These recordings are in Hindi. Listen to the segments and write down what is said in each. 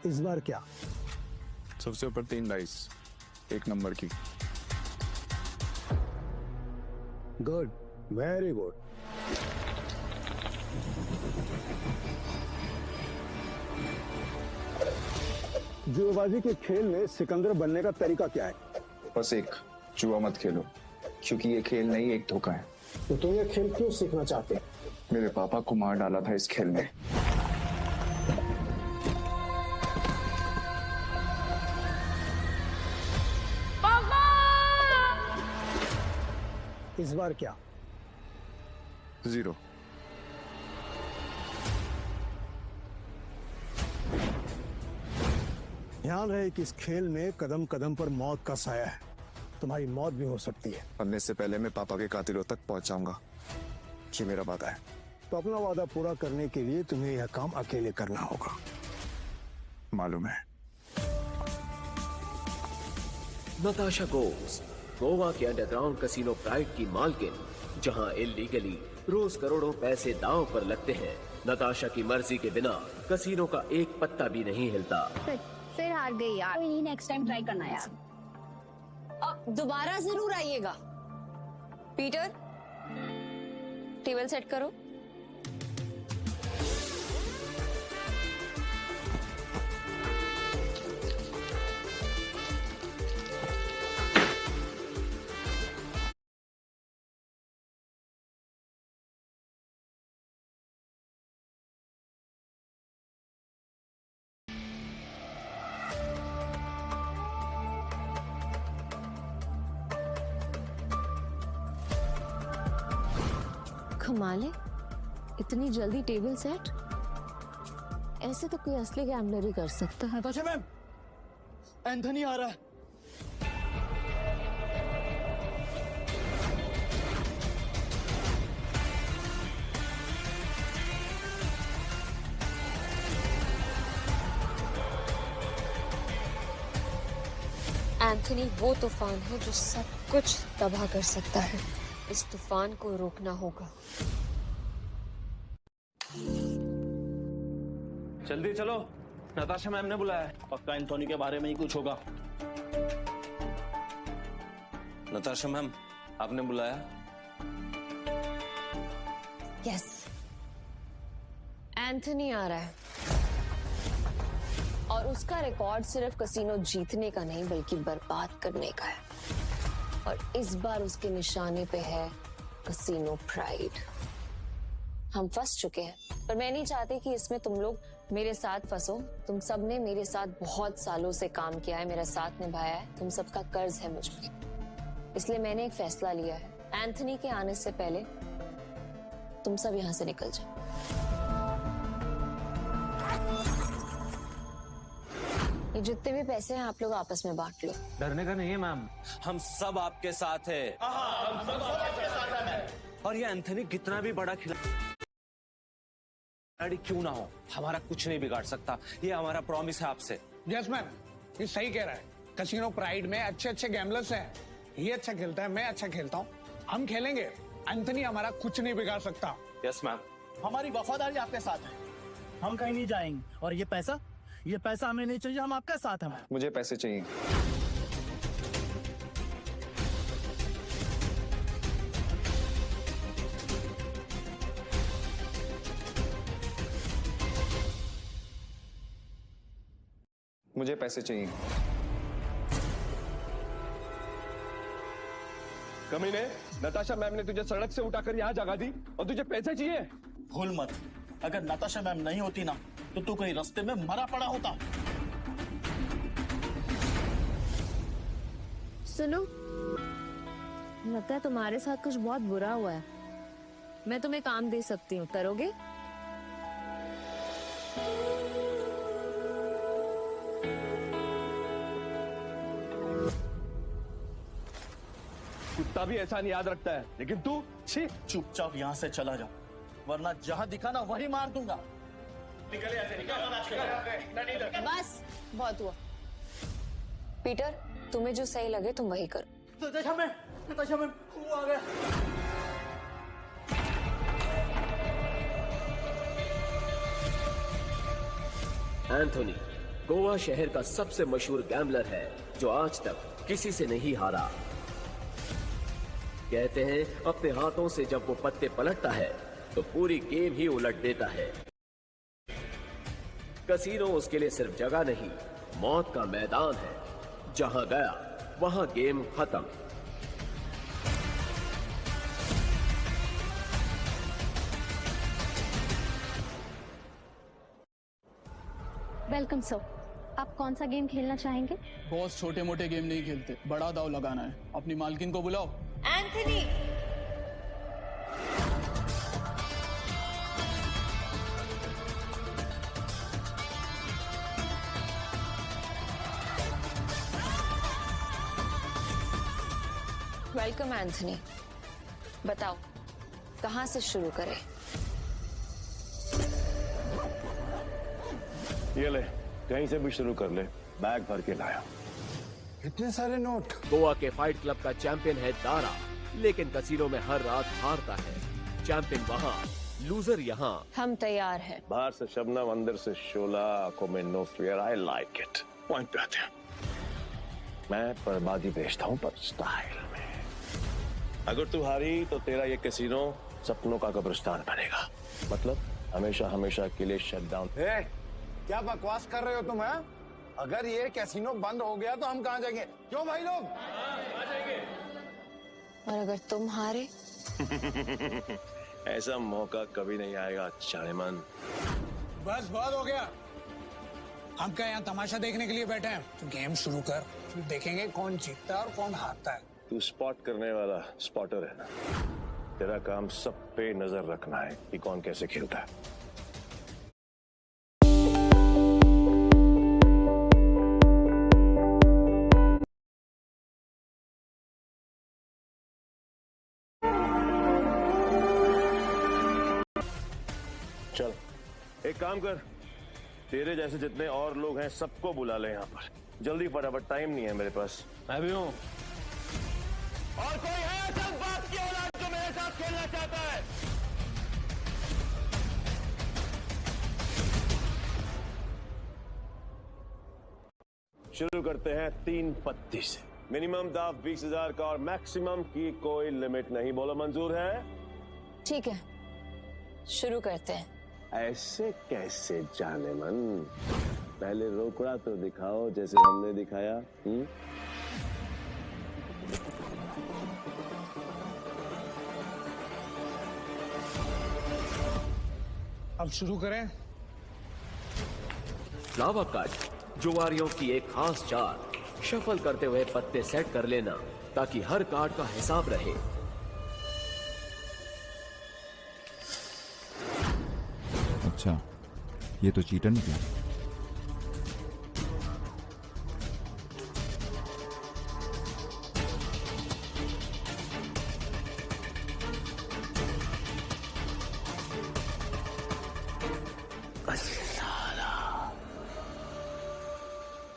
इस बार क्या? सबसे ऊपर 3 डाइस, 1 नंबर की। Good, very good. जुएबाजी के खेल में सिकंदर बनने का तरीका क्या है? बस एक, जुआ मत खेलो, क्योंकि ये खेल नहीं एक धोखा है। तो तुम ये खेल क्यों सीखना चाहते हो? मेरे पापा को मार डाला था इस खेल में। इस बार क्या? 0। ध्यान रहे कि इस खेल में कदम कदम पर मौत का साया है। तुम्हारी मौत भी हो सकती है। मरने से पहले मैं पापा के कातिलों तक पहुंच जाऊंगा, ये मेरा वादा है। तो अपना वादा पूरा करने के लिए तुम्हें यह काम अकेले करना होगा। मालूम है। नताशा घोष, गोवा के अंडरग्राउंड कसिनो प्राइड की मालकिन, जहां इल्लीगली रोज करोड़ों पैसे दांव पर लगते हैं। नताशा की मर्जी के बिना कसिनो का एक पत्ता भी नहीं हिलता। फिर हार गई यार। कोई नहीं, नेक्स्ट टाइम ट्राई करना यार। अब दोबारा जरूर आइएगा। पीटर, टेबल सेट करो। कमाल है, इतनी जल्दी टेबल सेट। ऐसे तो कोई असली गैम्बलर ही कर सकता है। नताशा मैम, एंथनी आ रहा है। एंथनी वो तूफान है जो सब कुछ तबाह कर सकता है। इस तूफान को रोकना होगा। जल्दी चलो, नताशा मैम ने बुलाया है। पक्का एंथोनी के बारे में ही कुछ होगा। नताशा मैम, आपने बुलाया? यस, एंथनी आ रहा है और उसका रिकॉर्ड सिर्फ कसिनो जीतने का नहीं बल्कि बर्बाद करने का है। और इस बार उसके निशाने पे है कसिनो प्राइड। हम फंस चुके हैं, पर मैं नहीं चाहती कि इसमें तुम लोग मेरे साथ फंसो। तुम सब ने मेरे साथ बहुत सालों से काम किया है, मेरा साथ निभाया है। तुम सबका कर्ज है मुझ पे। इसलिए मैंने एक फैसला लिया है, एंथनी के आने से पहले तुम सब यहां से निकल जाओ। ये जितने भी पैसे हैं आप लोग आपस में बांट लो। डरने का नहीं है मैम, हम सब आपके साथ है। हम सब आपके साथ हैं। और ये एंथनी कितना भी बड़ा खिलाड़ी क्यों ना हो, हमारा कुछ नहीं बिगाड़ सकता। ये हमारा प्रॉमिस है आपसे। यस मैम, ये सही कह रहा है। कसिनो प्राइड में अच्छे अच्छे गैम्बलर्स हैं। ये अच्छा खेलता है, मैं अच्छा खेलता हूँ। हम खेलेंगे, एंथनी हमारा कुछ नहीं बिगाड़ सकता। यस मैम, हमारी वफादारी आपके साथ है। हम कहीं नहीं जाएंगे। और ये पैसा हमें नहीं चाहिए, हम आपके साथ हैं। मुझे पैसे चाहिए। मुझे पैसे चाहिए। कमीने, नताशा मैम ने तुझे सड़क से उठाकर यहाँ जगा दी और तुझे पैसे चाहिए? भूल मत, अगर नताशा मैम नहीं होती ना तो तू कहीं रास्ते में मरा पड़ा होता। सुनो, लगता है तुम्हारे साथ कुछ बहुत बुरा हुआ है। मैं तुम्हें काम दे सकती हूँ, करोगे? कुत्ता भी ऐसा नहीं याद रखता है, लेकिन तू छी। चुपचाप यहाँ से चला जा, वरना जहाँ दिखा ना वही मार दूंगा। निकले ऐसे, निकल। बस बहुत हुआ। पीटर, तुम्हें जो सही लगे तुम वही करो। नताशा मैम, वो आ गया। एंथोनी, गोवा शहर का सबसे मशहूर गैम्बलर है जो आज तक किसी से नहीं हारा। कहते हैं अपने हाथों से जब वो पत्ते पलटता है तो पूरी गेम ही उलट देता है। कसीनो उसके लिए सिर्फ जगह नहीं, मौत का मैदान है। जहां गया वहां गेम खत्म। वेलकम सर, आप कौन सा गेम खेलना चाहेंगे? बॉस छोटे मोटे गेम नहीं खेलते, बड़ा दाव लगाना है। अपनी मालकिन को बुलाओ। Anthony, welcome Anthony. बताओ कहां से शुरू करें? ये ले, कहीं से भी शुरू कर ले। बैग भर के लाया। इतने सारे नोट। गोवा के फाइट क्लब का चैंपियन है दारा, लेकिन कसीनो में हर रात हारता है। चैंपियन वहां, लूजर यहाँ। हम तैयार हैं। बाहर से शबनम, अंदर से शोला, आंखों में no fear. I like it. Point पे आते हैं। मैं बर्बादी बेचता हूँ पर स्टाइल में। अगर तू हारी तो तेरा ये कैसीनो सपनों का कब्रिस्तान बनेगा। मतलब हमेशा हमेशा के लिए शट डाउन। क्या बकवास कर रहे हो तुम? है अगर ये कैसीनो बंद हो गया तो हम कहाँ जाएंगे? क्यों भाई लोग? और अगर तुम हारे? ऐसा मौका कभी नहीं आएगा चाणेमन। बस बहुत हो गया। हम क्या यहाँ तमाशा देखने के लिए बैठे हैं? तो गेम शुरू कर, फिर देखेंगे कौन जीतता है और कौन हारता है। तू स्पॉट करने वाला स्पॉटर है ना? तेरा काम सब पे नजर रखना है कि कौन कैसे खेलता है। चल एक काम कर, तेरे जैसे जितने और लोग हैं सबको बुला ले यहाँ पर। जल्दी फटाफट, टाइम नहीं है मेरे पास। मैं भी हूँ। और कोई है सब बात की औलाद जो मेरे साथ खेलना चाहता है? शुरू करते हैं 3 पत्ती से। मिनिमम दाव 20,000 का और मैक्सिमम की कोई लिमिट नहीं। बोलो मंजूर है? ठीक है, शुरू करते हैं। ऐसे कैसे जाने मन? पहले रोकड़ा तो दिखाओ जैसे हमने दिखाया। अब शुरू करें। फ्लावर कट, जुआरियों की एक खास चाल। शफल करते हुए पत्ते सेट कर लेना ताकि हर कार्ड का हिसाब रहे। अच्छा, ये तो चीटर निकला।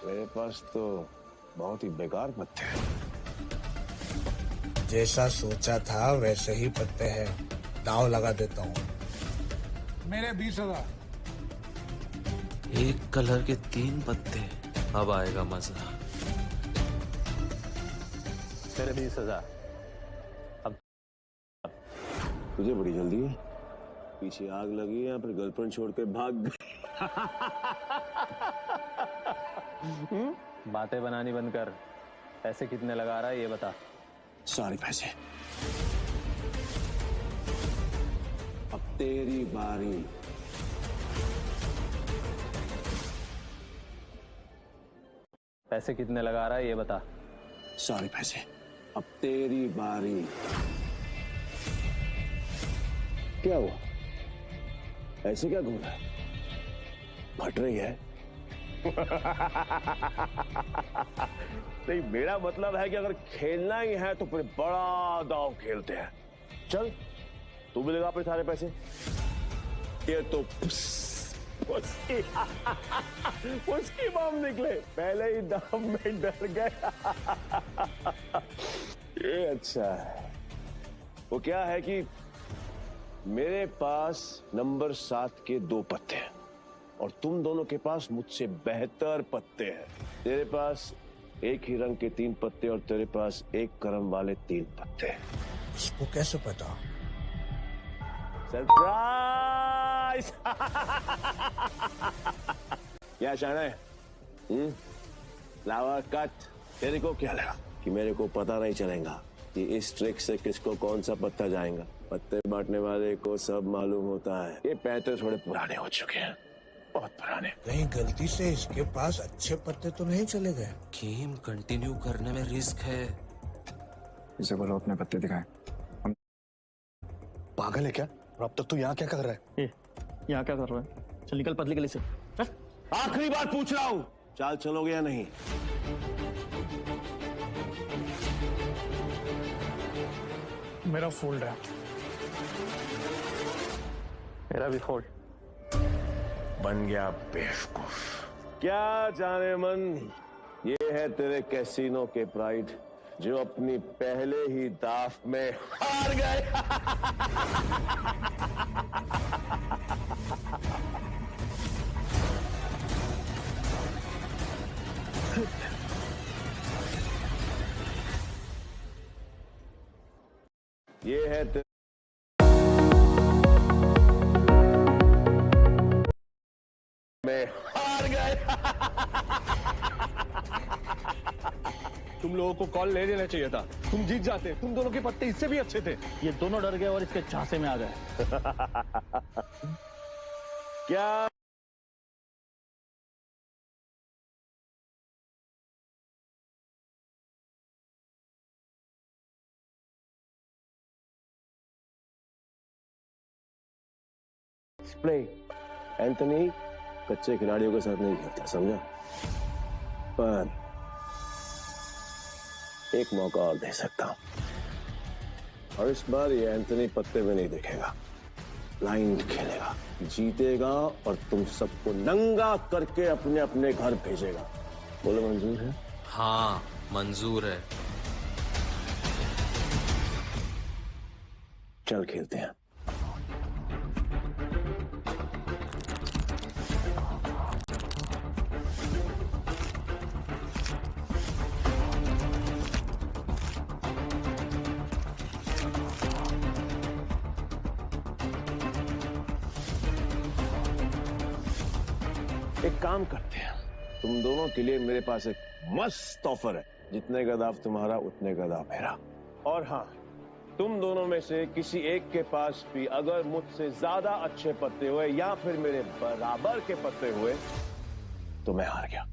मेरे पास तो बहुत ही बेकार पत्ते हैं। जैसा सोचा था वैसे ही पत्ते हैं। दाव लगा देता हूँ। मेरे 20,000। एक कलर के 3 पत्ते, अब आएगा मजा। तेरे 20,000। अब तुझे बड़ी जल्दी है? पीछे आग लगी है या फिर गर्लफ्रेंड छोड़ के भाग गई? बातें बनानी बंद कर। पैसे कितने लगा रहा है ये बता। सारे पैसे। अब तेरी बारी। पैसे कितने लगा रहा है ये बता। सारे पैसे। अब तेरी बारी। क्या हुआ? ऐसे क्या घूम रहा है? फट रही है? नहीं, मेरा मतलब है कि अगर खेलना ही है तो फिर बड़ा दांव खेलते हैं। चल तू भी लगा अपने सारे पैसे। ये तो उसकी बम निकले, पहले ही दाम में डर गया। ये अच्छा है। वो क्या है कि मेरे पास नंबर 7 के 2 पत्ते हैं। और तुम दोनों के पास मुझसे बेहतर पत्ते हैं। तेरे पास एक ही रंग के 3 पत्ते और तेरे पास एक क्रम वाले 3 पत्ते। इसको कैसे पता? सरप्राइज! क्या चाहना है? Flower cut. तेरे को क्या लगा कि मेरे को पता नहीं चलेगा कि इस ट्रिक से किसको कौन सा पत्ता जाएगा? पत्ते बांटने वाले को सब मालूम होता है। ये पैसे थोड़े पुराने हो चुके हैं, बहुत पुराने। कहीं गलती से इसके पास अच्छे पत्ते तो नहीं चले गए? गेम कंटिन्यू करने में रिस्क है। इसे बोलो अपने पत्ते दिखाएं। हम पागल है क्या? और अब तक तू यहाँ क्या कर रहा है? यहाँ क्या कर रहा है? चल निकल पतली गली से। आखिरी बार पूछ रहा हूँ, चाल चलोगे या नहीं? मेरा फोल्ड है। मेरा भी फोल्ड। बन गया बेवकूफ। क्या जाने मन, ये है तेरे कैसीनो के प्राइड जो अपनी पहले ही दाव में हार गए। ये है में हार गए। तुम लोगों को कॉल ले लेना चाहिए था, तुम जीत जाते। तुम दोनों के पत्ते इससे भी अच्छे थे। ये दोनों डर गए और इसके झांसे में आ गए। क्या प्ले एंथनी कच्चे खिलाड़ियों के साथ नहीं खेलता, समझा? पर एक मौका और दे सकता हूं, और इस बार ये एंथनी पत्ते में नहीं दिखेगा, ब्लाइंड खेलेगा, जीतेगा और तुम सबको नंगा करके अपने अपने घर भेजेगा। बोलो मंजूर है? हाँ मंजूर है। चल खेलते हैं। एक काम करते हैं, तुम दोनों के लिए मेरे पास एक मस्त ऑफर है। जितने का दाव तुम्हारा उतने का दाव मेरा। और हाँ, तुम दोनों में से किसी एक के पास भी अगर मुझसे ज्यादा अच्छे पत्ते हुए या फिर मेरे बराबर के पत्ते हुए तो मैं हार गया।